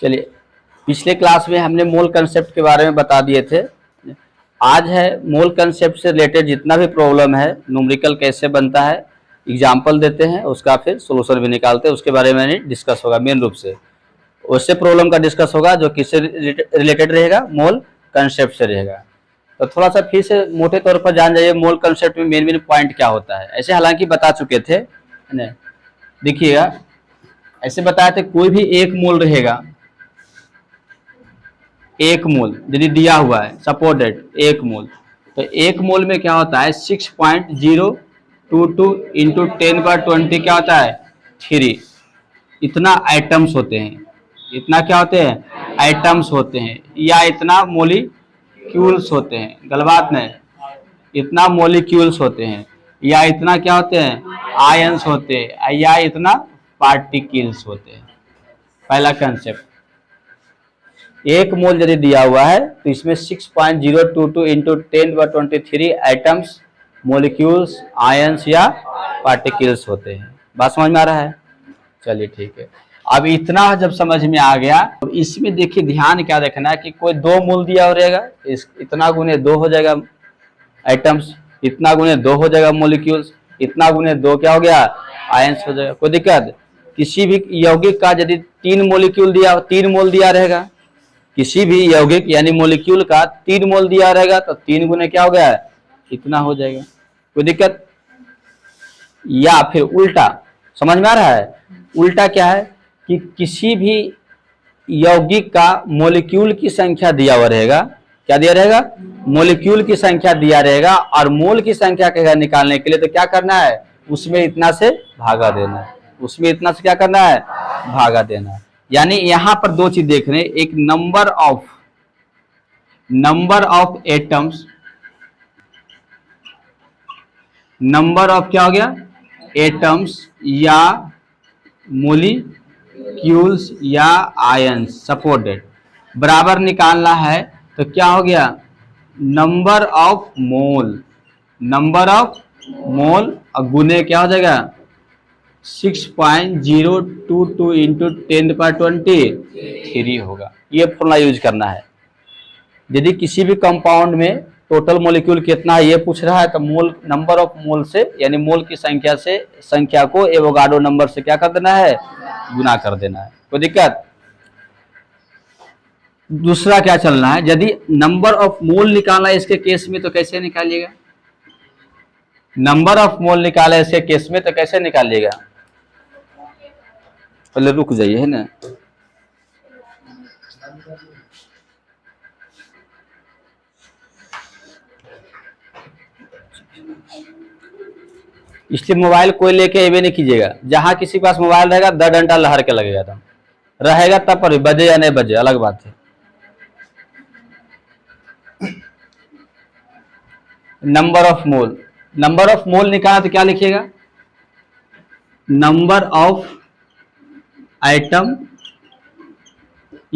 चलिए, पिछले क्लास में हमने मोल कंसेप्ट के बारे में बता दिए थे। आज है मोल कंसेप्ट से रिलेटेड जितना भी प्रॉब्लम है, न्यूमेरिकल कैसे बनता है, एग्जाम्पल देते हैं, उसका फिर सोल्यूशन भी निकालते हैं, उसके बारे में डिस्कस होगा मेन रूप से। उससे प्रॉब्लम का डिस्कस होगा जो किससे रिलेटेड रहेगा, मोल कंसेप्ट से रहेगा। तो थोड़ा सा फिर से मोटे तौर पर जान जाइए मोल कंसेप्ट में मेन मेन पॉइंट क्या होता है। ऐसे हालांकि बता चुके थे, देखिएगा ऐसे बताए थे, कोई भी एक मोल रहेगा, एक मोल यदि दिया हुआ है, सपोर्टेड एक मोल, तो एक मोल में क्या होता है 6.022 इंटू 10⁻20 क्या होता है 3। इतना आइटम्स होते हैं, इतना क्या होते हैं आइटम्स होते हैं, या इतना मोलिक्यूल्स होते हैं, गलत बात नहीं, इतना मोलिक्यूल्स होते हैं, या इतना क्या होते हैं आयंस होते हैं, या इतना पार्टिकल्स होते हैं। पहला कंसेप्ट, एक मोल यदि दिया हुआ है तो इसमें 6.022 इंटू 10⁻23 आइटम्स, मोलिक्यूल्स, आयंस या पार्टिकल्स होते हैं। बात समझ में आ रहा है? चलिए ठीक है। अब इतना जब समझ में आ गया तो इसमें देखिए ध्यान क्या रखना है कि कोई दो मोल दिया हो रहेगा, इतना गुने 2 हो जाएगा आइटम्स, इतना गुने 2 हो जाएगा मोलिक्यूल्स, इतना गुने 2 क्या हो गया आयंस हो जाएगा। कोई दिक्कत? किसी भी यौगिक का यदि 3 मोलिक्यूल दिया, 3 मोल दिया रहेगा, किसी भी यौगिक यानी मोलिक्यूल का 3 मोल दिया रहेगा तो 3 गुने क्या हो गया इतना हो जाएगा। कोई दिक्कत? या फिर उल्टा, समझ में आ रहा है? उल्टा क्या है कि किसी भी यौगिक का मोलिक्यूल की संख्या दिया हुआ रहेगा, क्या दिया रहेगा मोलिक्यूल की संख्या दिया रहेगा, और मोल की संख्या कहेगा निकालने के लिए तो क्या करना है उसमें इतना से भागा देना है, उसमें इतना से क्या करना है भागा देना है। यानी यहां पर दो चीज देख रहे हैं, एक number of atoms, number of क्या हो गया एटम्स या मोलिक्यूल्स या आयंस सपोर्टेड, बराबर निकालना है तो क्या हो गया number of mole, number of mole और गुने क्या हो जाएगा 6.022 इंटू 10⁻23 होगा। ये फॉर्मूला यूज करना है। यदि किसी भी कंपाउंड में टोटल मोलिक्यूल कितना है ये पूछ रहा है तो मोल, नंबर ऑफ मोल से यानी मोल की संख्या से संख्या को एवोगाड्रो नंबर से क्या कर देना है गुना कर देना है। कोई दिक्कत? दूसरा क्या चलना है, यदि नंबर ऑफ मोल निकालना है इसके केस में तो कैसे निकालिएगा, नंबर ऑफ मोल निकाला इसके केस में तो कैसे निकालिएगा, पहले रुक जाइए है ना। इसलिए मोबाइल कोई लेके ये नहीं कीजिएगा, जहां किसी के पास मोबाइल रहेगा 10 घंटा लहर के लगेगा, तब रहेगा तब पर बजे या नहीं बजे अलग बात है। Number of mole, number of mole निकाला तो क्या लिखिएगा नंबर ऑफ आइटम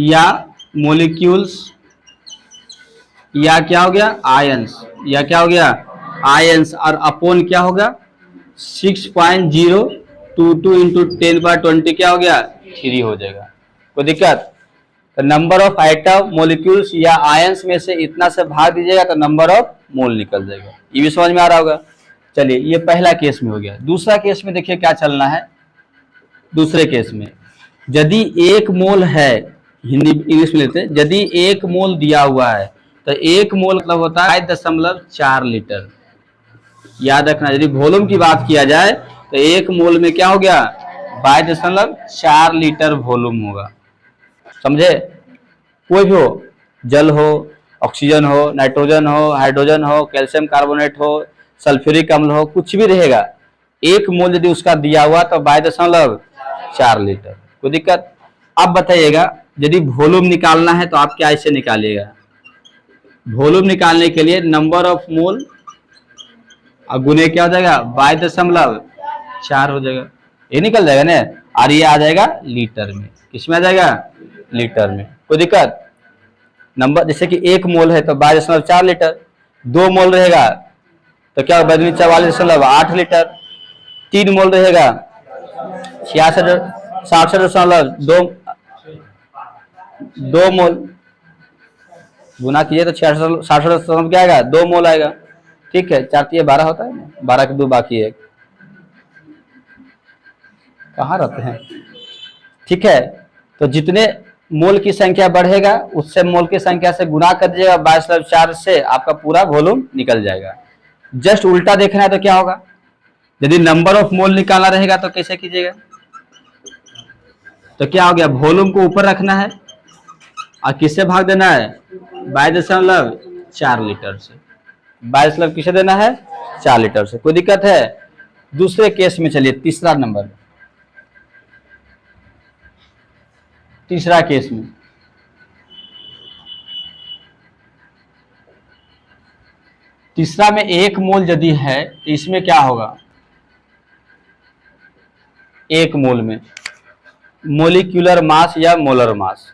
या मोलिक्यूल्स या क्या हो गया आयंस, या क्या हो गया आयंस, और अपोन क्या होगा 6.022 इंटू 10⁻20 क्या हो गया 3 हो जाएगा। कोई दिक्कत? तो नंबर ऑफ आइटम मोलिक्यूल्स या आयंस में से इतना से भाग दीजिएगा तो नंबर ऑफ मोल निकल जाएगा। ये भी समझ में आ रहा होगा। चलिए ये पहला केस में हो गया। दूसरा केस में देखिए क्या चलना है। दूसरे केस में यदि एक मोल है, हिंदी इंग्लिश में लेते हैं, यदि एक मोल दिया हुआ है तो एक मोल मतलब होता है 2.4 लीटर। याद रखना, यदि वॉल्यूम की बात किया जाए तो एक मोल में क्या हो गया 22.4 लीटर वॉल्यूम होगा। समझे? कोई भी हो, जल हो, ऑक्सीजन हो, नाइट्रोजन हो, हाइड्रोजन हो, कैल्शियम कार्बोनेट हो, सल्फ्यूरिक अम्ल हो, कुछ भी रहेगा, एक मोल यदि उसका दिया हुआ तो 22.4 लीटर। कोई दिक्कत? अब बताइएगा यदि वॉल्यूम निकालना है तो आप क्या ऐसे निकालिएगा, वॉल्यूम निकालने के लिए नंबर ऑफ मोल और गुने क्या हो जाएगा 22.4 हो जाएगा, ये निकल जाएगा ना, और ये आ जाएगा लीटर में। किसमें आ जाएगा लीटर में। कोई दिक्कत? नंबर जैसे कि एक मोल है तो 22.4 लीटर, 2 मोल रहेगा तो क्या 44.8 लीटर, 3 मोल रहेगा 66.2 2 मोल गुना कीजिए तो 66 क्या आएगा, 2 मोल आएगा। ठीक है, 4 ये 12 होता है ना, 12 के 2 बाकी है, कहाँ रहते हैं। ठीक है, तो जितने मोल की संख्या बढ़ेगा उससे मोल की संख्या से गुना कर दीजिएगा 22/4 से, आपका पूरा वॉल्यूम निकल जाएगा। जस्ट उल्टा देखना है तो क्या होगा, यदि नंबर ऑफ मोल निकालना रहेगा तो कैसे कीजिएगा, तो क्या हो गया, वॉल्यूम को ऊपर रखना है और किससे भाग देना है, 22.4 लीटर से। 22 किसे देना है, 4 लीटर से। कोई दिक्कत है। दूसरे केस में चलिए, तीसरा नंबर, तीसरा केस में तीसरा में 1 मोल यदि है तो इसमें क्या होगा, 1 मोल में मोलिक्यूलर मास या मोलर मास,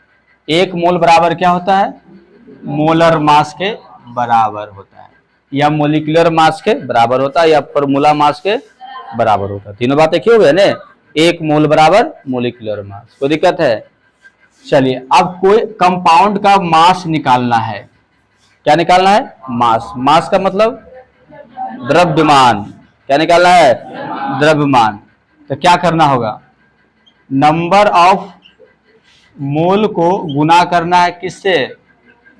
1 मोल बराबर क्या होता है, मोलर मास के बराबर होता है, या मोलिकुलर मास के बराबर होता है, या फॉर्मूला मास के बराबर होता है। तीनों बातें क्यों हुए ने, 1 मोल बराबर मोलिकुलर मास। कोई दिक्कत है। चलिए, अब कोई कंपाउंड का मास निकालना है। क्या निकालना है, मास। मास का मतलब द्रव्यमान। क्या निकालना है, द्रव्यमान। तो क्या करना होगा, नंबर ऑफ मोल को गुना करना है किससे,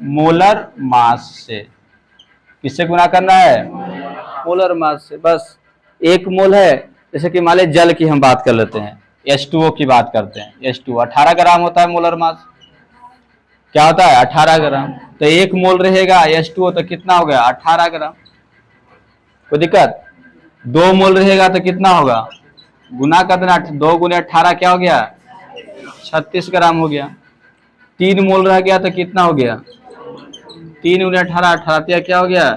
मोलर मास से। किससे गुना करना है, मोलर मास से। बस 1 मोल है, जैसे कि मान लीजिए जल की हम बात कर लेते हैं, H2O की बात करते हैं, H2O 18 ग्राम होता है मोलर मास। क्या होता है, 18 ग्राम। तो 1 मोल रहेगा H2O तो कितना हो गया, 18 ग्राम। कोई दिक्कत। 2 मोल रहेगा तो कितना होगा, गुना कर देना, 2 गुने 18 क्या हो गया, 36 ग्राम हो गया। 3 मोल रह गया तो कितना हो गया, 3 गुने 18, 18 क्या हो गया,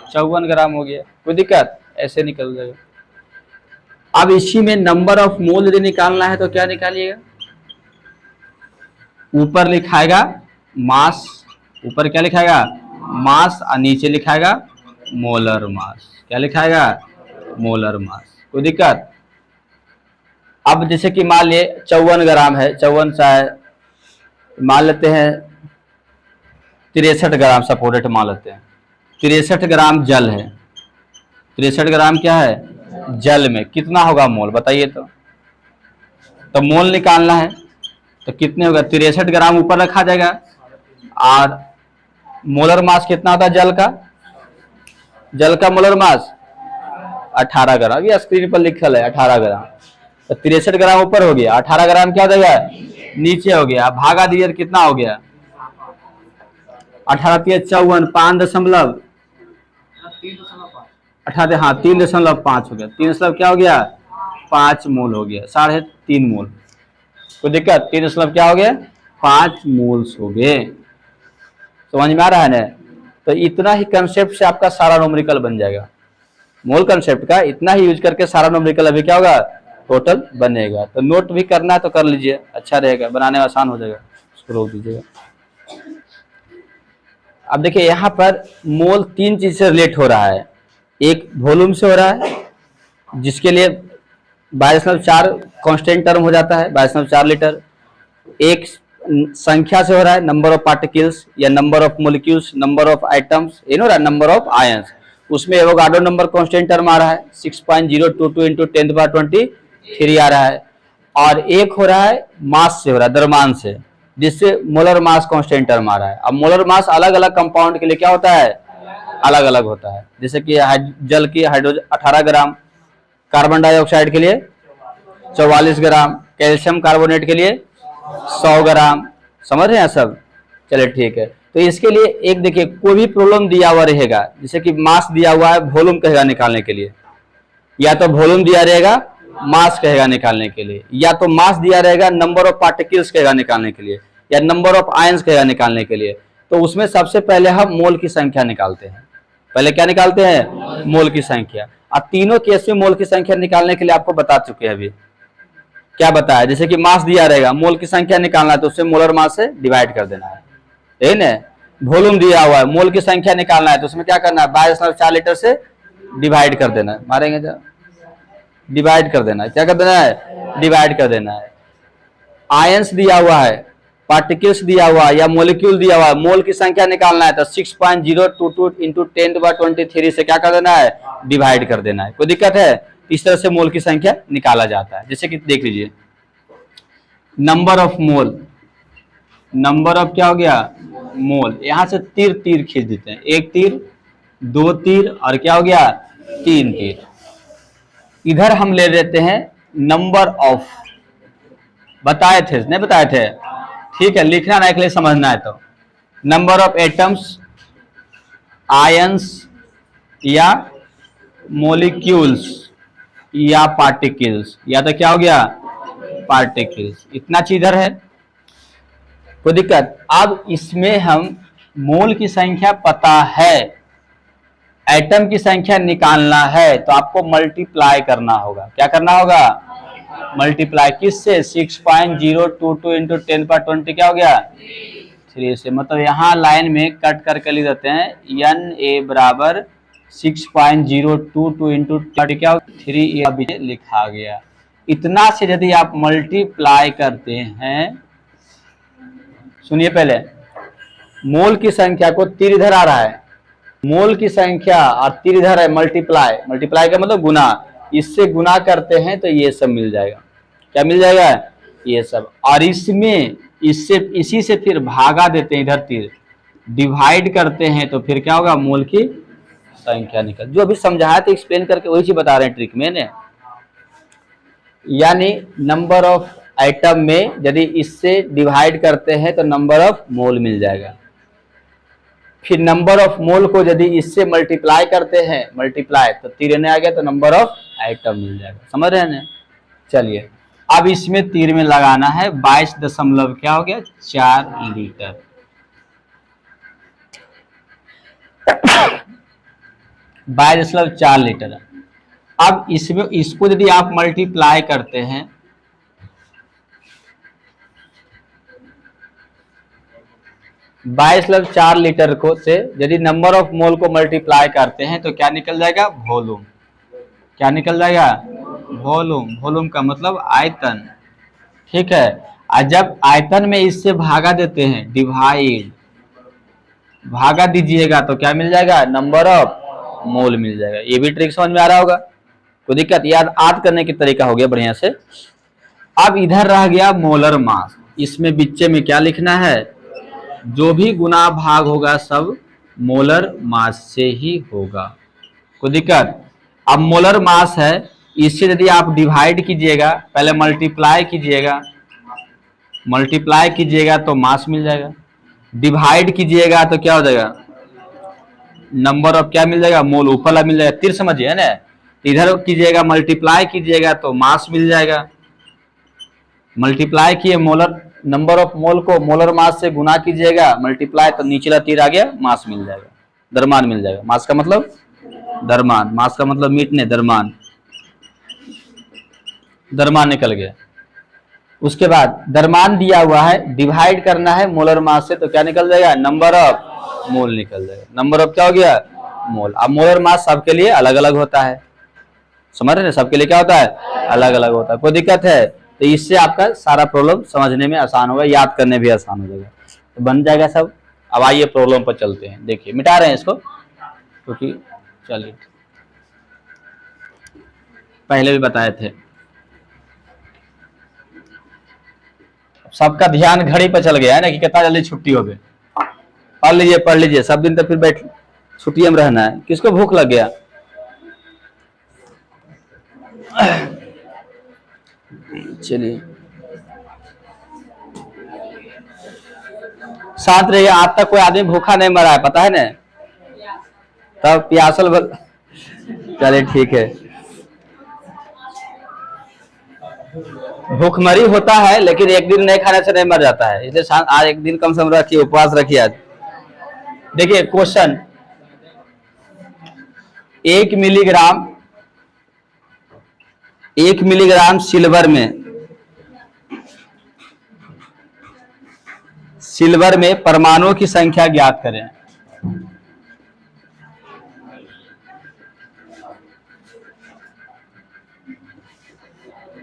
54 ग्राम हो गया। कोई दिक्कत, ऐसे निकल जाएगा। अब इसी में नंबर ऑफ मोल यदि निकालना है तो क्या निकालिएगा, ऊपर लिखाएगा मास, ऊपर क्या लिखाएगा, मास, और नीचे लिखाएगा मोलर मास। क्या लिखाएगा, मोलर मास। कोई दिक्कत। अब जैसे कि मान लिए 54 ग्राम है, 54 सा है, मान लेते हैं 63 ग्राम सपोर्टेड मान लेते हैं। 63 ग्राम जल है, 63 ग्राम क्या है, जल में कितना होगा मोल बताइए। तो मोल निकालना है तो कितने होगा, 63 ग्राम ऊपर रखा जाएगा, और मोलर मास कितना होता है जल का, जल का मोलर मास 18 ग्राम, ये स्क्रीन पर लिखल है 18 ग्राम। तो 63 ग्राम ऊपर हो गया, 18 ग्राम क्या हो जाएगा, नीचे हो गया। भागा दिया कितना हो गया, 18 54, 5 18, हाँ 3.5 हो गया। 3 क्या हो गया, 5 मोल हो गया, 3.5 मोल। कोई दिक्कत, 3 क्या हो गया, 5 मोल्स हो गए। समझ में आ रहा है ना। तो इतना ही कंसेप्ट से आपका सारा न्यूमेरिकल बन जाएगा। मोल कंसेप्ट का इतना ही यूज करके सारा न्यूमेरिकल अभी क्या होगा, टोटल बनेगा। तो नोट भी करना है तो कर लीजिए, अच्छा रहेगा, बनाने में आसान हो जाएगा, उसको रोक दीजिएगा। अब देखिए यहाँ पर मोल 3 चीज से रिलेट हो रहा है। एक वॉल्यूम से हो रहा है, जिसके लिए 22.4 कांस्टेंट टर्म हो जाता है, 22.4 लीटर। एक संख्या से हो रहा है, नंबर ऑफ पार्टिकल्स या number of molecules, number of items, ये हो रहा है नंबर ऑफ आयंस। उसमें एवोगाड्रो नंबर कांस्टेंट टर्म आ रहा है 6.022 × 10⁻23 आ रहा है। और एक हो रहा है मास से हो रहा है, द्रव्यमान से, जिससे मोलर मास कांस्टेंट टर्म आ रहा है। अब मोलर मास अलग अलग कंपाउंड के लिए क्या होता है, अलग अलग होता है। जैसे कि जल की हाइड्रोजन 18 ग्राम, कार्बन डाइऑक्साइड के लिए 44 ग्राम, कैल्शियम कार्बोनेट के लिए 100 ग्राम। समझ रहे हैं सब। चलिए ठीक है। तो इसके लिए एक देखिए, कोई भी प्रॉब्लम दिया हुआ रहेगा, जैसे कि मास दिया हुआ है, वॉल्यूम कहेगा निकालने के लिए, या तो वॉल्यूम दिया रहेगा, मास कहेगा निकालने के लिए, या तो मास दिया रहेगा, नंबर ऑफ पार्टिकल्स कहेगा निकालने के लिए, या नंबर ऑफ आयंस कहेगा निकालने के लिए। तो उसमें सबसे पहले हम मोल की संख्या निकालते हैं। पहले क्या निकालते हैं, मोल की संख्या। और तीनों केस में मोल की संख्या निकालने के लिए आपको बता चुके हैं अभी। क्या बताया, जैसे कि मास दिया रहेगा, मोल की संख्या निकालना है तो उससे मोलर मास से डिवाइड कर देना है, यही ना। वॉल्यूम दिया हुआ है, मोल की संख्या निकालना है तो उसमें क्या करना है, 22.4 लीटर से डिवाइड कर देना है। मारेंगे जब, डिवाइड कर देना है। क्या कर देना है, डिवाइड कर देना है। आयंस दिया हुआ है, पार्टिकल्स दिया हुआ या मोलिक्यूल दिया हुआ, मोल की संख्या निकालना है तो 6.022 इंटू 10⁻23 से क्या कर देना है, डिवाइड कर देना है। कोई दिक्कत है? इस तरह से मोल की संख्या निकाला जाता है। जैसे कि देख लीजिए, number of mole, number of क्या हो गया, मोल। यहां से तीर तीर खींच देते हैं, एक तीर, दो तीर और क्या हो गया, तीन तीर। इधर हम ले लेते हैं नंबर ऑफ, बताए थे नहीं बताए थे, ठीक है, लिखना ना के लिए समझना है तो, नंबर ऑफ एटम्स, आयंस या मोलिक्यूल्स या पार्टिकल्स, या तो क्या हो गया, पार्टिकल्स। इतना चीज इधर है, कोई दिक्कत? अब इसमें हम मोल की संख्या पता है, एटम की संख्या निकालना है, तो आपको मल्टीप्लाई करना होगा। क्या करना होगा, मल्टीप्लाई किससे, 6.022 इंटू 10⁻20 क्या हो गया, 3 से। मतलब यहाँ लाइन में कट करके लिख देते हैं, एन ए बराबर 6.022 इंटू क्या हो, 3 लिखा गया। इतना से यदि आप मल्टीप्लाई करते हैं, सुनिए पहले, मोल की संख्या को तीर इधर आ रहा है, मोल की संख्या और तीर इधर है, मल्टीप्लाई, मल्टीप्लाई का मतलब गुना, इससे गुना करते हैं तो ये सब मिल जाएगा। क्या मिल जाएगा, ये सब। और इसमें इससे इसी से फिर भागा देते हैं, इधर तीर डिवाइड करते हैं तो फिर क्या होगा, मोल की संख्या निकल। जो अभी समझाया था एक्सप्लेन करके वही चीज बता रहे हैं ट्रिक में ने। यानी नंबर ऑफ आइटम में यदि इससे डिवाइड करते हैं तो नंबर ऑफ मोल मिल जाएगा। फिर नंबर ऑफ मोल को यदि इससे मल्टीप्लाई करते हैं, मल्टीप्लाई तो तीर ने आ गया तो नंबर ऑफ आइटम मिल जाएगा। समझ रहे हैं ना? चलिए अब इसमें तीर में लगाना है 22 दशमलव क्या हो गया, 4 लीटर। 22.4 लीटर। अब इसमें इसको यदि आप मल्टीप्लाई करते हैं, बाईस 4 लीटर को से यदि नंबर ऑफ मोल को मल्टीप्लाई करते हैं तो क्या निकल जाएगा, वॉल्यूम। क्या निकल जाएगा, वॉल्यूम। वॉल्यूम का मतलब आयतन, ठीक है। और जब आयतन में इससे भागा देते हैं, डिवाइड, भागा दीजिएगा तो क्या मिल जाएगा, नंबर ऑफ मोल मिल जाएगा। ये भी ट्रिक समझ में आ रहा होगा, कोई दिक्कत? याद करने की तरीका हो गया बढ़िया से। अब इधर रह गया मोलर मास। इसमें बीचे में क्या लिखना है, जो भी गुना भाग होगा सब मोलर मास से ही होगा। कोई दिक्कत? अब मोलर मास है, इससे यदि आप डिवाइड कीजिएगा, पहले मल्टीप्लाई कीजिएगा, मल्टीप्लाई कीजिएगा तो मास मिल जाएगा, डिवाइड कीजिएगा तो क्या हो जाएगा, नंबर ऑफ क्या मिल जाएगा, मोल ऊपर वाला मिल जाएगा। तीर समझिए है ना, इधर कीजिएगा मल्टीप्लाई कीजिएगा तो मास मिल जाएगा, मल्टीप्लाई किए मोलर नंबर ऑफ मोल को मोलर मास से गुना कीजिएगा, मल्टीप्लाई तो नीचला तीर आ गया, मास मिल जाएगा, द्रव्यमान मिल जाएगा। मास का मतलब द्रव्यमान, मास का मतलब मीटने, द्रव्यमान, द्रव्यमान निकल गया। उसके बाद द्रव्यमान दिया हुआ है, डिवाइड करना है मोलर मास से तो क्या निकल जाएगा, नंबर ऑफ मोल निकल जाएगा। नंबर ऑफ क्या हो गया, मोल। अब मोलर मास सबके लिए अलग अलग होता है, समझ रहे हैं? सबके लिए क्या होता है, अलग अलग होता है। कोई दिक्कत है तो इससे आपका सारा प्रॉब्लम समझने में आसान होगा, याद करने भी आसान हो जाएगा, तो बन जाएगा सब। अब आइए प्रॉब्लम पर चलते हैं। देखिए मिटा रहे हैं इसको क्योंकि चलिए पहले भी बताए थे। सबका ध्यान घड़ी पर चल गया है ना कि कितना जल्दी छुट्टी हो गई। पढ़ लीजिए सब दिन, तो फिर बैठ छुट्टी में रहना है। किसको भूख लग गया? चलिए शांत रहिए, आज तक कोई आदमी भूखा नहीं मरा है, पता है ना? तब प्यासल चलिए ठीक है, भूखमरी होता है लेकिन एक दिन नहीं खाने से नहीं मर जाता है, इसलिए आज एक दिन कम से कम रखिए, उपवास रखिए आज। देखिए क्वेश्चन, 1 मिलीग्राम सिल्वर में परमाणुओं की संख्या ज्ञात करें।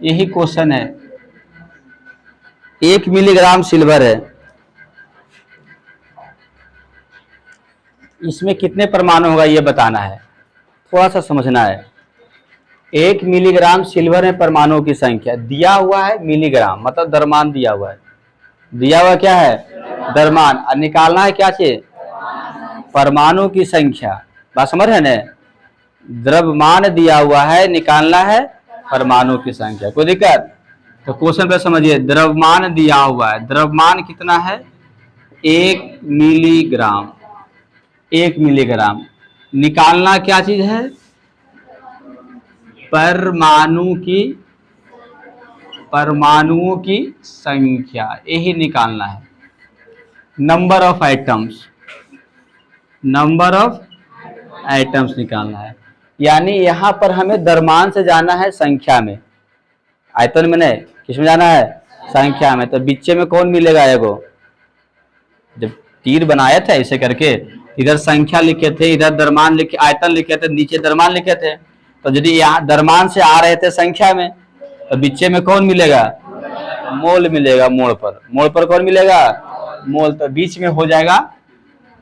यही क्वेश्चन है। 1 मिलीग्राम सिल्वर है, इसमें कितने परमाणु होगा ये बताना है, थोड़ा सा समझना है। 1 मिलीग्राम सिल्वर में परमाणुओं की संख्या दिया हुआ है, मिलीग्राम मतलब द्रव्यमान दिया हुआ है, दिया हुआ क्या है द्रव्यमान, और निकालना है क्या चीज परमाणु की संख्या। बात समझ है ना, द्रव्यमान दिया हुआ है, निकालना है परमाणु की संख्या। कोई दिक्कत? तो क्वेश्चन पे समझिए, द्रव्यमान दिया हुआ है, द्रव्यमान कितना है 1 मिलीग्राम, 1 मिलीग्राम, निकालना क्या चीज है परमाणुओं की संख्या, यही निकालना है। Number of items, number of items निकालना है, यानी यहां पर हमें द्रव्यमान से जाना है संख्या में, आयतन में नहीं, किसमें जाना है संख्या में। तो बीचे में कौन मिलेगा एगो, जब तीर बनाए थे ऐसे करके, इधर संख्या लिखे थे, इधर द्रव्यमान लिखे, आयतन लिखे थे, नीचे द्रव्यमान लिखे थे। तो यदि यहाँ द्रव्यमान से आ रहे थे संख्या में, तो बीचे में कौन मिलेगा मोल मिलेगा, मोल पर कौन मिलेगा मोल। तो बीच में हो जाएगा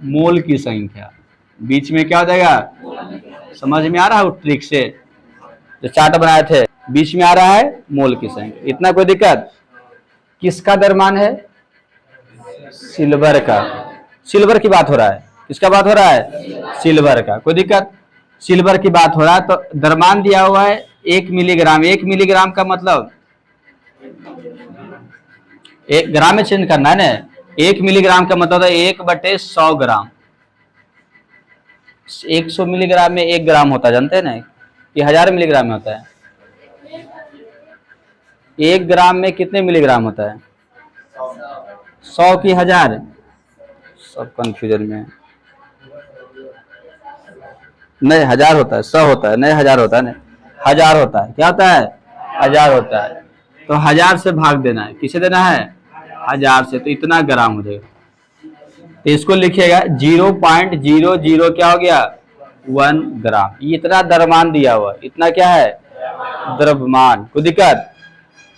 मोल की संख्या, बीच में क्या हो जाएगा, समझ में आ रहा है वो ट्रिक से जो चार्ट बनाए थे, बीच में आ रहा है मोल की संख्या। इतना कोई दिक्कत? किसका द्रव्यमान है सिल्वर का, सिल्वर की बात हो रहा है, किसका बात हो रहा है सिल्वर का। कोई दिक्कत? सिल्वर की बात हो रहा है, तो द्रव्यमान दिया हुआ है 1 मिलीग्राम, 1 मिलीग्राम का मतलब 1 ग्राम में चेंज करना है ना, 1 मिलीग्राम का मतलब है 1/100 ग्राम। 100 मिलीग्राम में 1 ग्राम होता है, जानते हैं ना, कि 1000 मिलीग्राम में होता है। 1 ग्राम में कितने मिलीग्राम होता है, 100 की 1000, सब कंफ्यूजन में। नहीं 1000 होता है, 100 होता है, नहीं 1000 होता है, नहीं 1000 होता है, क्या होता है 1000 होता है। तो 1000 से भाग देना है, किसे देना है 1000 से, तो इतना ग्राम हो जाएगा। तो इसको लिखिएगा 0.00 क्या हो गया 1 ग्राम, ये इतना द्रव्यमान दिया हुआ, इतना क्या है द्रव्यमान। कोई दिक्कत?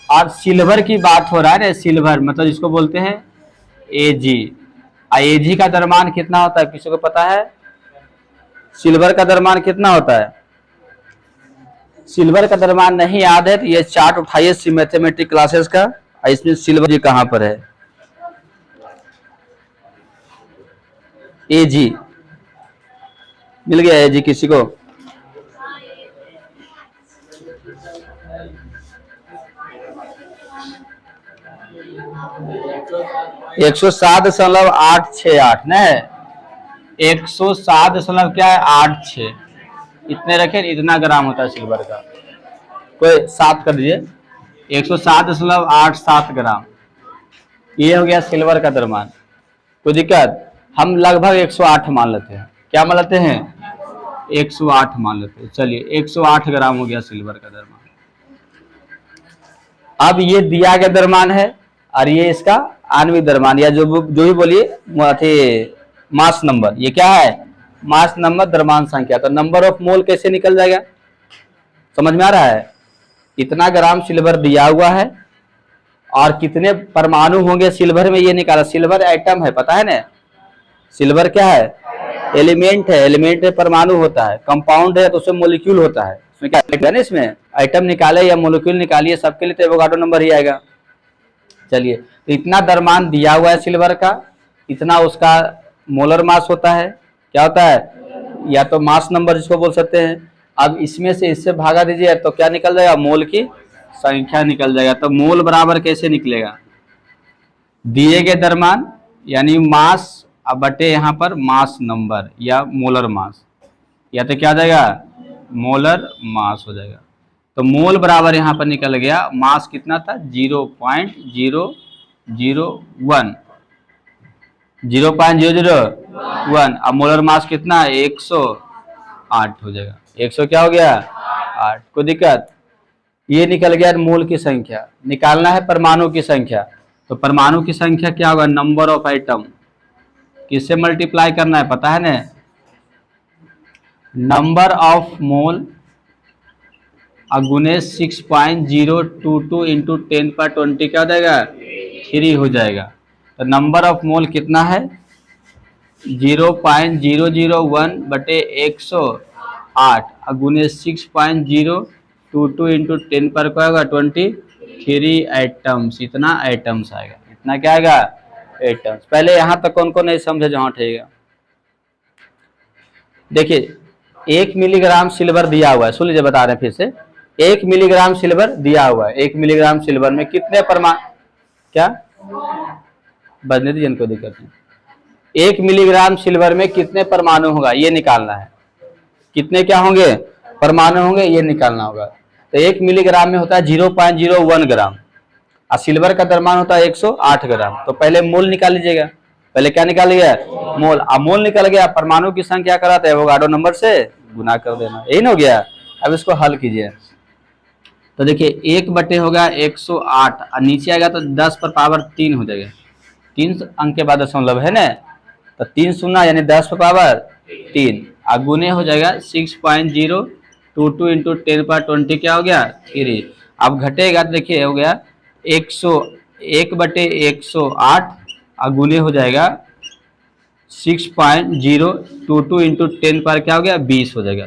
और सिल्वर की बात हो रहा है ना, सिल्वर मतलब जिसको बोलते हैं Ag, Ag का द्रव्यमान कितना होता है, किसी को पता है सिल्वर का द्रव्यमान कितना होता है? सिल्वर का द्रव्यमान नहीं याद है तो ये चार्ट उठाइए मैथमेटिक्स क्लासेस का, इसमें सिल्वर जी कहां पर है, Ag मिल गया Ag किसी को? एक 107.868 न, 107 क्या है 86, इतने रखे, इतना ग्राम होता है सिल्वर का। कोई 7 कर दीजिए, 107.87 ग्राम, ये हो गया सिल्वर का द्रव्यमान। कोई दिक्कत? हम लगभग 108 मान लेते हैं, क्या मान लेते हैं 108 मान लेते हैं। चलिए 108 ग्राम हो गया सिल्वर का द्रव्यमान। अब ये दिया गया द्रव्यमान है और ये इसका आणविक द्रव्यमान, या जो भी बोलिए मास नंबर, ये क्या है मास नंबर, द्रव्यमान संख्या। तो नंबर ऑफ मोल कैसे निकल जाएगा, समझ में आ रहा है? इतना ग्राम सिल्वर दिया हुआ है और कितने परमाणु होंगे सिल्वर में, ये निकाला। सिल्वर एटम है, पता है ना, सिल्वर क्या है एलिमेंट है, एलिमेंट में परमाणु होता है, कंपाउंड है तो उसमें मोलिक्यूल होता है, इसमें क्या लिखा है ना, इसमें आइटम निकाले या मोलिक्यूल निकालिए, सबके लिए तो एवोगाड्रो नंबर ही आएगा। चलिए, तो इतना द्रव्यमान दिया हुआ है सिल्वर का, इतना उसका मोलर मास होता है, क्या होता है या तो मास नंबर जिसको बोल सकते हैं। अब इसमें से इससे भागा दीजिए तो क्या निकल जाएगा मोल की संख्या निकल जाएगा। तो मोल बराबर कैसे निकलेगा, दिए गए द्रव्यमान यानी मास अब बटे यहाँ पर मास नंबर या मोलर मास, या तो क्या आ जाएगा मोलर मास हो जाएगा। तो मोल बराबर यहाँ पर निकल गया, मास कितना था 0.001, 0.001, अब मोलर मास कितना 108 हो जाएगा, 100 क्या हो गया 8। कोई दिक्कत? ये निकल गया मोल की संख्या। निकालना है परमाणु की संख्या, तो परमाणु की संख्या क्या होगा नंबर ऑफ आइटम, किससे मल्टीप्लाई करना है पता है ना, नंबर ऑफ मोल अगुने 6.022 इंटू 10⁻20 क्या हो जाएगा 3 हो जाएगा। तो नंबर ऑफ मोल कितना है 0.001 बटे 108 गुने 6.022 इंटू 10 पर क्या होगा 23 एटम्स। इतना एटम्स आएगा। इतना क्या आएगा एटम्स। पहले यहाँ तक कौन कौन नहीं समझे जहाँ ठेगा। देखिए 1 मिलीग्राम सिल्वर दिया हुआ है, सुन लीजिए बता रहे हैं फिर से। 1 मिलीग्राम सिल्वर दिया हुआ है। 1 मिलीग्राम सिल्वर में कितने परमाणु, क्या बदने दीजिए, कोई दिक्कत नहीं। 1 मिलीग्राम सिल्वर में कितने परमाणु होगा ये निकालना है। कितने क्या होंगे परमाणु होंगे ये निकालना होगा। तो 1 मिलीग्राम में होता है 0.01 ग्राम और सिल्वर का द्रव्यमान होता है 108 ग्राम। तो पहले मोल निकाल लीजिएगा। पहले क्या निकाल लिया मोल। अब मोल निकल गया, परमाणु की संख्या कराते हैं एवोगाड्रो नंबर से गुना कर देना, यही ना हो गया। अब इसको हल कीजिए। तो देखिए 1 बटे होगा 108 और नीचे आएगा तो 10 पर पावर 3 हो जाएगा। 3 अंक के बाद दशमलव है ना, तो 3 शून्य यानी 10 पर पावर 3 और गुने हो जाएगा 6.022 इंटू 10 पर 20 क्या हो गया 3। अब घटेगा तो देखिए हो गया 101 बटे 108 और गुने हो जाएगा 6.022 इंटू 10 पर क्या हो गया 20 हो जाएगा।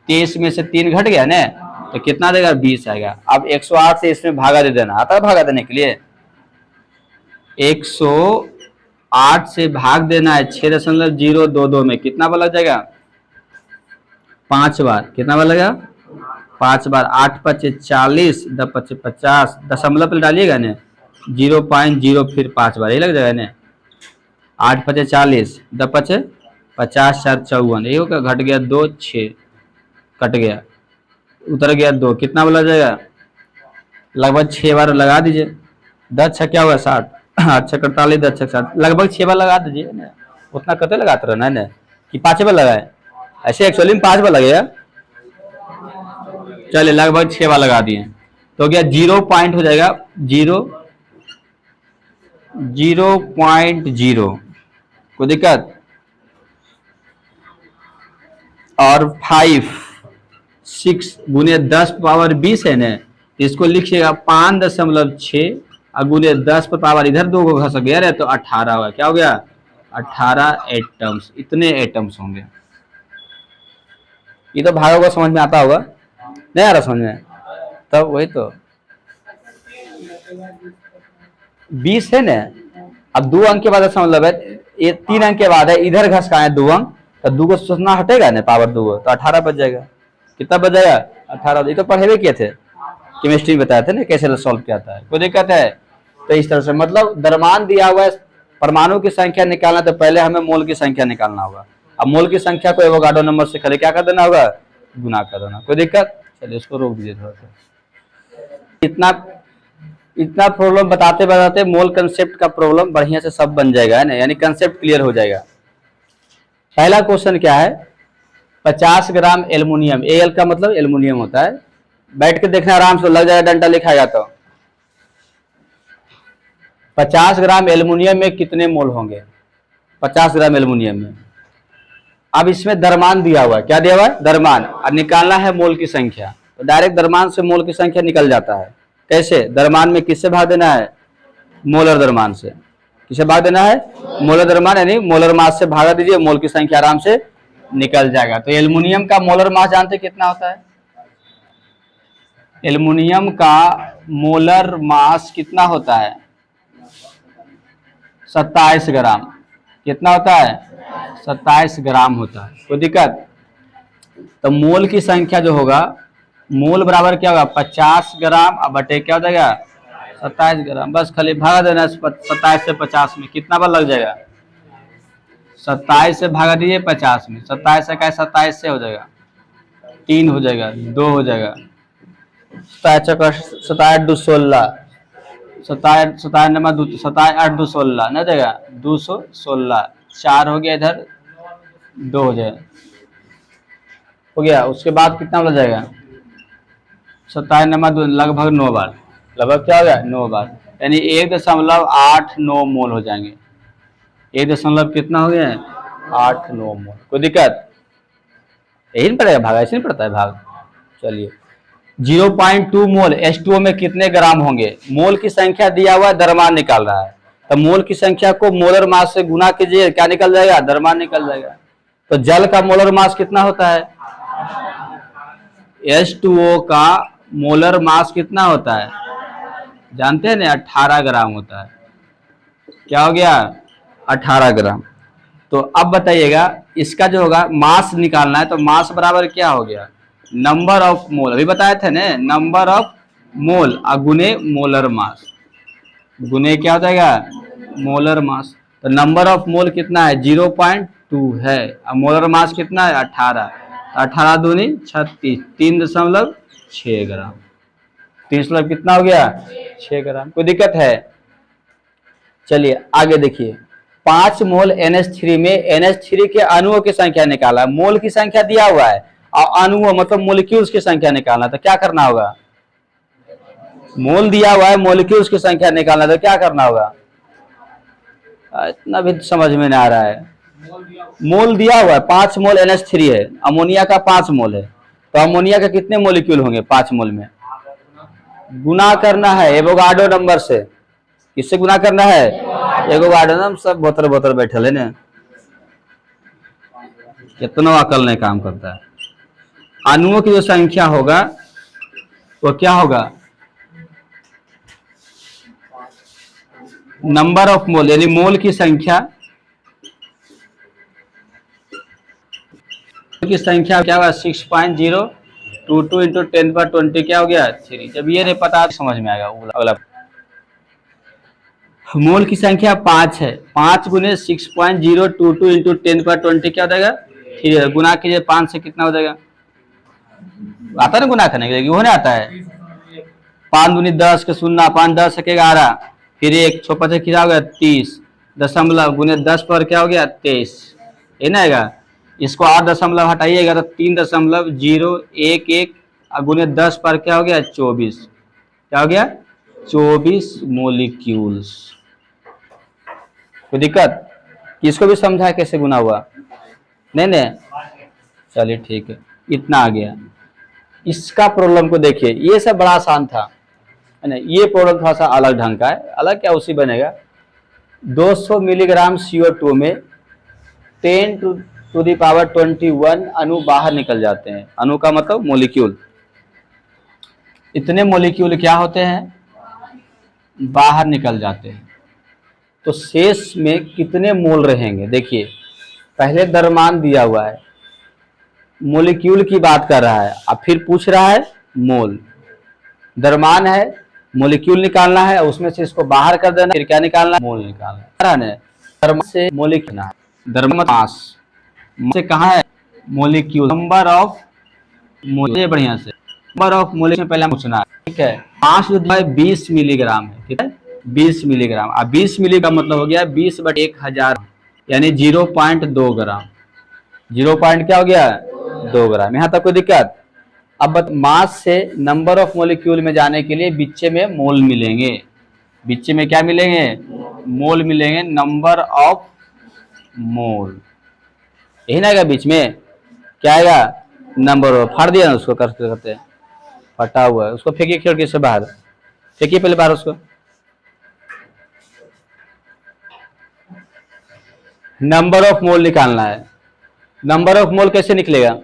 23 में से 3 घट गया ना, तो कितना देगा 20 आएगा। अब 108 से इसमें भागा दे देना, आता है भागा देने के लिए। 108 से भाग देना है 6.022 में, कितना बार लग जाएगा 5 बार। कितना बार लगेगा 5 बार। 8 पचे 40 10 पचे 50 दशमलव पे डालिएगा ना 0.0 फिर 5 बार, यही लग जाएगा ना। 8 पचे 40 10 पचे 50 4 54, यही होगा। घट गया 2 6 कट गया, उतर गया 2, कितना बार लग जाएगा लगभग 6 बार लगा दीजिए। 10 छक्का हुआ 60, 8 छक्का 48 10 छक्का 60, लगभग 6 बार लगा दीजिए ना। उतना कते लगाते रहना है ना कि 5 बार लगाए, ऐसे एक्चुअली में 5 बार लगेगा। चलिए लगभग 6 बार लगा दिए तो क्या 0 पॉइंट हो जाएगा 0.0 कोई दिक्कत। और 5 6 गुने 10 पावर 20 है ना, इसको लिखिएगा 5.6 और गुने 10 पर पावर इधर 2 को घस गया तो 18 होगा। क्या हो गया 18 एटम्स। इतने एटम्स होंगे। ये तो भागा हुआ समझ में आता होगा, नहीं आ रहा समझ में, तब वही तो 20 है ना। अब 2 अंक के बाद मतलब है ये 3 अंक के बाद है, इधर घस का है 2 अंक, तो 2 को सोचना हटेगा ना पावर 2 तो 18 बच जाएगा। कितना बच जाएगा 18। ये तो पढ़े हुए किए थे, केमिस्ट्री में बताए थे ना कैसे सॉल्व किया था। कोई दिक्कत है। तो इस तरह से मतलब द्रव्यमान दिया हुआ है, परमाणु की संख्या निकालना तो पहले हमें मोल की संख्या निकालना होगा। अब मोल की संख्या को एवोगाड्रो नंबर से खाली क्या कर देना होगा गुना कर देना। कोई दिक्कत। चलिए इसको रोक दीजिए थोड़ा सा। इतना प्रॉब्लम बताते बताते मोल कंसेप्ट का प्रॉब्लम बढ़िया से सब बन जाएगा है ना, यानी कंसेप्ट क्लियर हो जाएगा। पहला क्वेश्चन क्या है 50 ग्राम एल्युमिनियम, एल का मतलब एल्युमिनियम होता है। बैठ के देखना आराम से, लग जाएगा डंडा लिखाएगा तो 50 ग्राम एल्युमिनियम में कितने मोल होंगे 50 ग्राम एल्युमिनियम में। अब इसमें द्रव्यमान दिया हुआ है, क्या दिया हुआ है द्रव्यमान, और निकालना है मोल की संख्या। तो डायरेक्ट द्रव्यमान से मोल की संख्या निकल जाता है। कैसे द्रव्यमान में किससे भाग देना है मोलर द्रव्यमान से। किसे भाग देना है मोलर द्रव्यमान यानी मोलर मास से भागा दीजिए, मोल की संख्या आराम से निकल जाएगा। तो एल्युमिनियम का मोलर मास जानते कितना होता है। एल्युमिनियम का मोलर मास कितना होता है 27 ग्राम। कितना होता है 27 ग्राम होता है। कोई दिक्कत। तो मोल की संख्या जो होगा मोल बराबर क्या होगा 50 ग्राम अब बटे क्या हो जाएगा 27 ग्राम। बस खाली भागा देना 27 से 50 में, कितना बार लग जाएगा 27 से भागा दीजिए 50 में। 27 से क्या 27 से हो जाएगा 3 हो जाएगा 2 हो जाएगा 27 2 16 27 8 2 16 ना जाएगा 216 4 हो गया, इधर 2 हो जाएगा हो गया। उसके बाद कितना लग जाएगा 27 लगभग 9 बार, लगभग क्या हो गया 9 बार, यानी 1.89 मोल हो जाएंगे। 1 कितना हो गया 89 मोल। कोई दिक्कत। यही नहीं पड़ेगा भाग, ऐसे नहीं पड़ता है भाग। चलिए 0.2 मोल H2O में कितने ग्राम होंगे। मोल की संख्या दिया हुआ है, द्रव्यमान निकाल रहा है। तो मोल की संख्या को मोलर मास से गुना कीजिए, क्या निकल जाएगा? द्रव्यमान निकल जाएगा। तो जल का मोलर मास कितना होता है? H2O का मोलर मास कितना होता है? जानते हैं ना, 18 ग्राम होता है। क्या हो गया? 18 ग्राम। तो अब बताइएगा, इसका जो होगा मास निकालना है, तो मास बराबर क्या हो गया? नंबर ऑफ मोल, अभी बताए थे ना, नंबर ऑफ मोल गुने मोलर मास, गुने क्या हो जाएगा? Molar mass. तो नंबर ऑफ मोल कितना है? 0.2 है। अब मोलर मास कितना है? 18। 18 दूनी 36, 3.6 ग्राम। 3 कितना हो गया? 6 ग्राम। कोई दिक्कत है? चलिए आगे देखिए, 5 मोल NH3 में NH3 के अणुओं की संख्या निकाला। मोल की संख्या दिया हुआ है और अणुओं मतलब मोलिक्यूल्स की संख्या निकालना, तो क्या करना होगा? मोल दिया हुआ है, मोलिक्यूल्स की संख्या निकालना, तो क्या करना होगा? इतना भी समझ में नहीं आ रहा है। मोल दिया हुआ है, 5 मोल NH3 है, अमोनिया का 5 मोल है, तो अमोनिया के कितने मोलिक्यूल होंगे 5 मोल में? गुना करना है एवोगाड्रो नंबर से। किससे गुना करना है? Avogadro number. सब बोतल बोतल बैठे है ना, कितना अकल नहीं काम करता है। अणुओं की जो संख्या होगा वो क्या होगा? नंबर ऑफ मोल, यानी मोल की संख्या, क्या होगा? 6.022 इंटू 10⁻20 क्या हो गया? 3। जब ये नहीं पता समझ में आएगा अगला। मोल की संख्या 5 है, 5 गुने 6.022 इंटू 10⁻20 क्या हो जाएगा? 3। गुना कीजिए 5 से, कितना हो जाएगा? आता ना गुना करने के लिए, होने आता है। 5 दूनी 10 के 0, 5 10 के 11, फिर 1 6 5 क्या हो गया? 30 दशमलव गुने 10 पर क्या हो गया? 23। ये ना आएगा। इसको 8 दशमलव हटाइएगा तो 3.011 गुने 10 पर क्या हो गया? 24। क्या हो गया? 24 मोलिक्यूल्स। कोई दिक्कत? किसको भी समझा कैसे गुना हुआ? नहीं, चलिए ठीक है, इतना आ गया। इसका प्रॉब्लम को देखिए, ये सब बड़ा आसान था, है ना। ये प्रॉब्लम थोड़ा सा अलग ढंग का है, अलग क्या उसी बनेगा। 200 मिलीग्राम CO2 में 10⁻21 अणु बाहर निकल जाते हैं। अणु का मतलब मोलिक्यूल। इतने मोलिक्यूल क्या होते हैं? बाहर निकल जाते हैं। तो शेष में कितने मोल रहेंगे? देखिए, पहले द्रव्यमान दिया हुआ है, मोलिक्यूल की बात कर रहा है, अब फिर पूछ रहा है मोल। द्रव्यमान है, मोलिक्यूल निकालना है, उसमें से इसको बाहर कर देना, फिर क्या निकालना है? मोल निकालना है। द्रव्यमान से मोलिक्यूल है, द्रव्यमान मास से कहाँ है? मोलिक्यूल। नंबर ऑफ मोल, बढ़िया से नंबर ऑफ मोलिक्यूल पहले पूछना है, ठीक है। मास जो है 20 मिलीग्राम है, ठीक है, 20 मिलीग्राम। अब 20 मिलीग्राम मतलब हो गया 20/1000, यानी 0.2 ग्राम। 0. क्या हो गया? 2 ग्राम। यहाँ तक कोई दिक्कत? अब मास से नंबर ऑफ मोलिक्यूल में जाने के लिए बीच में मोल मिलेंगे। बीच में क्या मिलेंगे? मोल मिलेंगे, नंबर ऑफ मोल। यही ना आएगा बीच में, क्या आएगा? Number of. फाड़ दिया ना उसको, करते करते फटा हुआ है, उसको फेंकिए खिड़की से बाहर, फेंकिए पहले बाहर उसको। नंबर ऑफ मोल निकालना है। नंबर ऑफ मोल कैसे निकलेगा?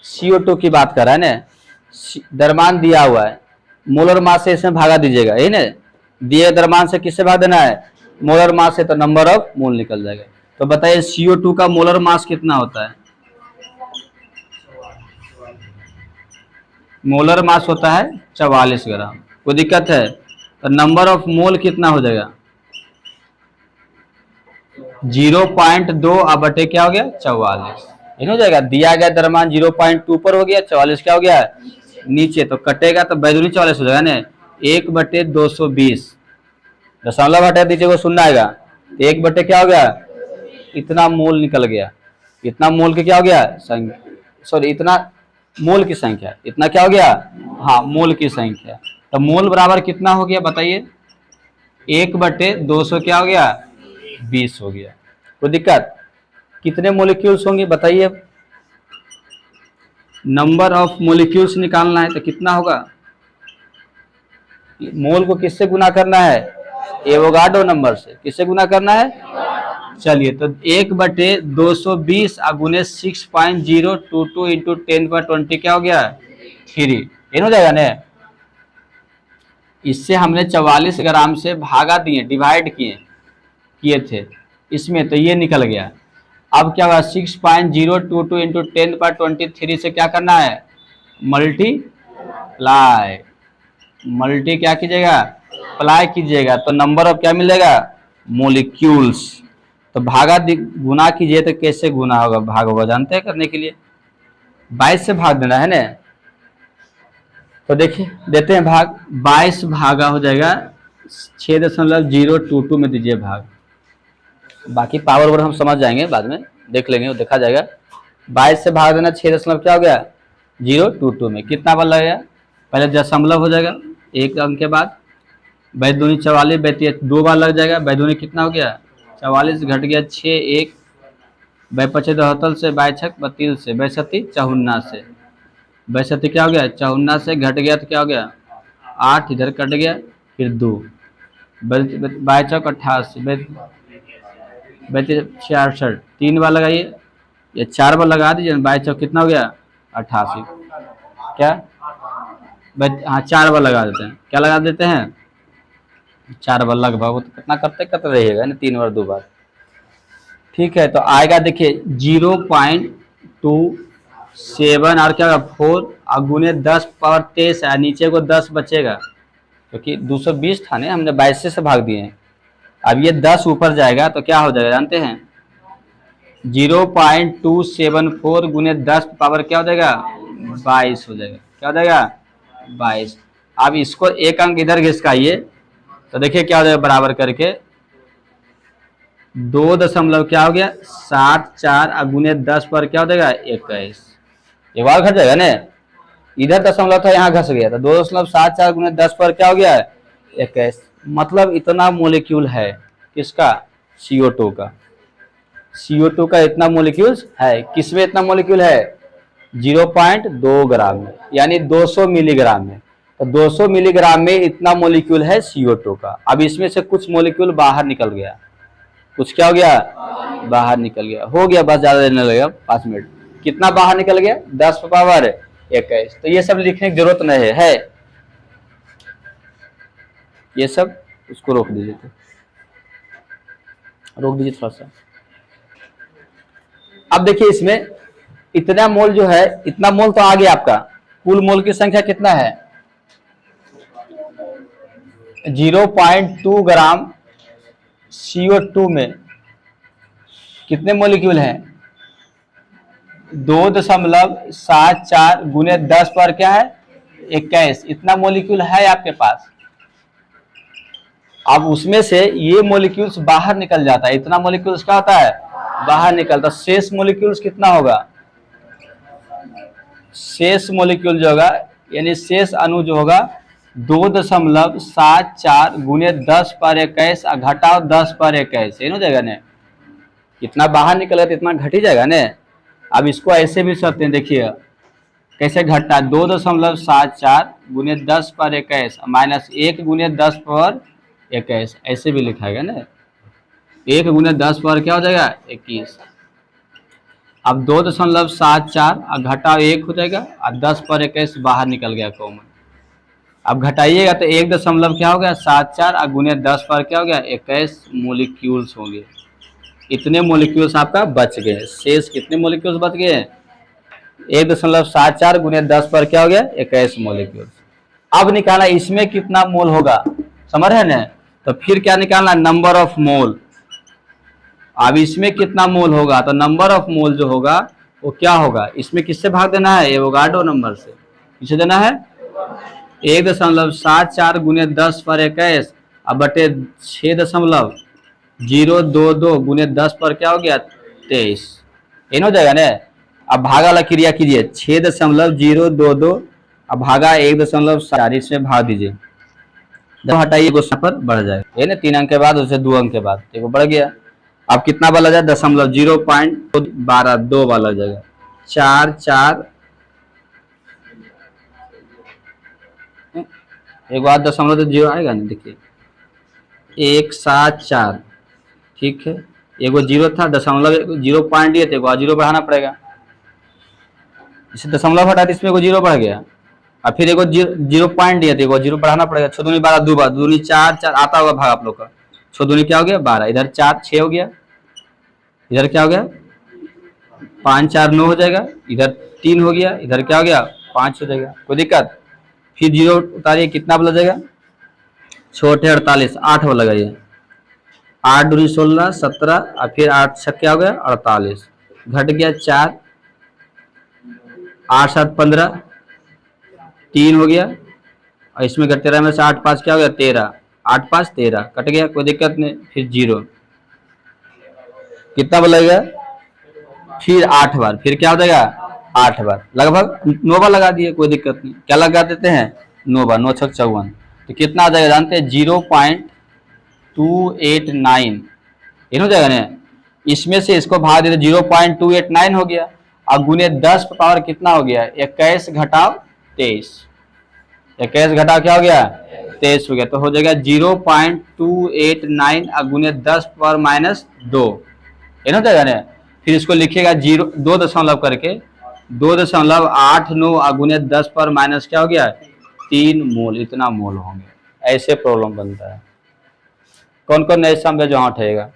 CO2 की बात कर रहा है ना, द्रव्यमान दिया हुआ है, मोलर मास से इसमें भागा दीजिएगा, यही ना। दिए द्रव्यमान से किससे भाग देना है? मोलर मास से, तो नंबर ऑफ मोल निकल जाएगा। तो बताइए CO2 का मोलर मास कितना होता है? मोलर मास होता है 44 ग्राम। कोई दिक्कत है? तो नंबर ऑफ मोल कितना हो जाएगा? 0.2 अब बटे क्या हो गया? 44। ये हो जाएगा। दिया गया द्रव्यमान 0.2 पर हो गया, 44 क्या हो गया? नीचे, तो कटेगा तो बैदूनी 44 हो जाएगा ना। 1/220 दशमलव हटा दीजिए, वो शून्य आएगा। 1 क्या हो गया? इतना मोल निकल गया। इतना मोल के क्या हो गया? सॉरी, इतना मोल की संख्या। इतना क्या हो गया? हाँ, मोल की संख्या। तो मोल बराबर कितना हो गया बताइए? 1/200 क्या हो गया? 20 हो गया। कोई दिक्कत? कितने मोलिक्यूल्स होंगे बताइए? नंबर ऑफ मोलिक्यूल्स निकालना है तो कितना होगा? मोल को किससे गुना करना है? एवोगाड्रो नंबर से। किससे गुना करना है? चलिए तो 1/220 गुने 6.022 इंटू 10⁻20 क्या हो गया? 3। ये हो जाएगा ना। इससे हमने 44 ग्राम से भागा दिए, डिवाइड किए थे इसमें, तो ये निकल गया। अब क्या हुआ? 6.022 इंटू 10⁻23 से क्या करना है? मल्टीप्लाई। मल्टी क्या कीजिएगा? प्लाई कीजिएगा, तो नंबर ऑफ क्या मिलेगा? मोलिक्यूल्स। तो भागा गुना कीजिए, तो कैसे गुना होगा? भाग होगा, जानते हैं करने के लिए 22 से भाग देना है ना। तो देखिए देते हैं भाग। 22 भागा हो जाएगा 6.022 में दीजिए भाग। बाकी पावर वर्ड हम समझ जाएंगे, बाद में देख लेंगे, वो देखा जाएगा। 22 से भाग देना 6 दशमलव क्या हो गया? 022 में। कितना बार लगेगा? पहले दशमलव हो जाएगा एक अंक के बाद, बैदूनी 44, बैती 2 बार लग जाएगा। बैदूनी कितना हो गया? 44 घट गया 6, 1 बैपचे 72 से, बैछक 32 से, बैसती 54 से, बैसती क्या हो गया? 54 से घट गया तो क्या हो गया? 8 इधर कट गया, फिर 2 बैचक 88, बैते 66, 3 बार लगाइए या 4 बार लगा दीजिए। 22 कितना हो गया? 88। क्या? हाँ 4 बार लगा देते हैं। क्या लगा देते हैं? 4 बार लगभग। वो तो कितना करते रहिएगा ना, 3 बार 2 बार। ठीक है, तो आएगा देखिए 0.27 और क्या होगा? 4 और गुने 10⁻23 है, नीचे को 10 बचेगा क्योंकि 220 था ना, हमने 22 से भाग दिए हैं। अब ये 10 ऊपर जाएगा तो क्या हो जाएगा जानते हैं? 0.274 गुने 10 पावर क्या हो जाएगा? 22 हो जाएगा। क्या हो जाएगा? 22। अब इसको एक अंक इधर घिसकाइए तो देखिए क्या हो जाएगा, बराबर करके 2 दशमलव क्या हो गया? 74 गुने 10 पर क्या हो जाएगा? 21। एक बार घट जाएगा ना, इधर दशमलव था यहाँ घस गया, तो 2.74 गुने 10 पर क्या हो गया? 21। मतलब इतना मोलिक्यूल है किसका? CO2 का। CO2 का इतना मोलिक्यूल्स है। किसमें इतना मोलिक्यूल है? 0.2 ग्राम में, यानी 200 मिलीग्राम में। तो 200 मिलीग्राम में इतना मोलिक्यूल है CO2 का। अब इसमें से कुछ मोलिक्यूल बाहर निकल गया, कुछ क्या हो गया? बाहर निकल गया। हो गया, बस ज्यादा देने लगेगा 5 मिनट। कितना बाहर निकल गया? 10 पावर 21। तो ये सब लिखने की जरूरत नहीं है, ये सब उसको रोक दीजिए, तो रोक दीजिए थोड़ा सा। अब देखिए इसमें इतना मोल जो है, इतना मोल तो आ गया आपका। कुल मोल की संख्या कितना है? 0.2 ग्राम CO2 में कितने मोलिक्यूल हैं? 2.74 गुने 10 पर क्या है? 21। इतना मोलिक्यूल है आपके पास। अब उसमें से ये मोलिक्यूल्स बाहर निकल जाता है। इतना मोलिक्यूल्स क्या होता है? बाहर निकलता। शेष मोलिक्यूल्स कितना होगा? शेष मोलिक्यूल जो होगा, यानी शेष अणु जो होगा 2.74 गुने 10 पर 21 घटाओ 10 पर 21, ये हो जाएगा ना। इतना बाहर निकलेगा तो इतना घट ही जाएगा ना। अब इसको ऐसे भी सकते हैं, देखिए कैसे घटता है। 2.74 गुने 10 पर 21 माइनस 1 गुने 10 पर 21, ऐसे भी लिखाएगा ना। 1 गुने 10 पर क्या हो जाएगा? 21। अब 2.74 घटाओ 1 हो जाएगा और 10 पर 21 बाहर निकल गया कॉमन। अब घटाइएगा तो 1 दशमलव क्या हो गया? 74 गुने 10 पर क्या हो गया? 21 मोलिक्यूल्स होंगे। इतने मोलिक्यूल्स आपका बच गए। शेष कितने मोलिक्यूल्स बच गए? 1.74 गुने 10 पर क्या हो गया? 21 मोलिक्यूल्स। अब निकालना इसमें कितना मोल होगा, समझ रहे ना। तो फिर क्या निकालना? Number of mole. अब इसमें कितना मोल होगा, तो नंबर ऑफ मोल जो होगा वो क्या होगा? इसमें किससे भाग देना है? एवोगाड्रो नंबर से। किसे देना है? 1.74 गुने 10 पर 21 अब बटे 6.022 गुने 10 पर क्या हो गया? 23। इन हो जाएगा ना। अब भागा वाला क्रिया कीजिए। 6.022 अब भागा 1.4, इसमें भाग दीजिए, जब हटाइए क्वेश्चन पर बढ़ जाएगा, ये ना 3 अंक के बाद, उसे 2 अंक के बाद देखो बढ़ गया। अब कितना बार लग जाए? 0.12 2 बार लग जाएगा। 4 4 एक बार 0.0 आएगा ना, देखिए 174, ठीक है, एगो जीरो था, दशमलव 0 पॉइंट दिए थे, एगो जीरो बढ़ाना पड़ेगा, इसे दशमलव हटा इसमें एगो जीरो बढ़ गया, और फिर एगो 0 पॉइंट दिए थे, एगो जीरो बढ़ाना पड़ेगा। 6 दूनी 12, 2 बार, 2 दूनी 4, 4 आता होगा भाग आप लोग का, 6 दूनी क्या हो गया 12, इधर 4 6 हो गया, इधर क्या हो गया 5 4 9 हो जाएगा, इधर 3 हो गया, इधर क्या हो गया 5 हो जाएगा, कोई दिक्कत। फिर जीरो उतारिए, कितना बोला जाएगा, छोटे 48, 8 वाला लगाइए, 8 दूनी 16 17, और फिर 8 छक्के क्या हो गया 48, घट गया 4, 8 7 15, 3 हो गया, और इसमें घटते रहा में से 8 5 क्या हो गया 13, 8 5 13 कट गया, कोई दिक्कत नहीं। फिर जीरो कितना बोलेगा, फिर 8 बार, फिर क्या हो जाएगा 8 बार, लगभग 9 बार लगा दिए, कोई दिक्कत नहीं, क्या लगा देते हैं 9 बार, 9 छक 54, तो कितना आ जाएगा जानते हैं 0.289, ये हो जाएगा ना। इसमें से इसको भाग देते 0.289 हो गया, अब गुने 10 पावर कितना हो गया 21 घटाव 23, 21 घटाव क्या हो गया 23 हो गया, तो हो जाएगा 0.289 और गुने 10 पावर -2, ये हो जाएगा ना। फिर इसको लिखिएगा 2 दशमलव करके, 2.89 और गुने 10 पर माइनस क्या हो गया 3 मोल, इतना मोल होंगे। ऐसे प्रॉब्लम बनता है। कौन कौन नए सम जो हाँ उठेगा।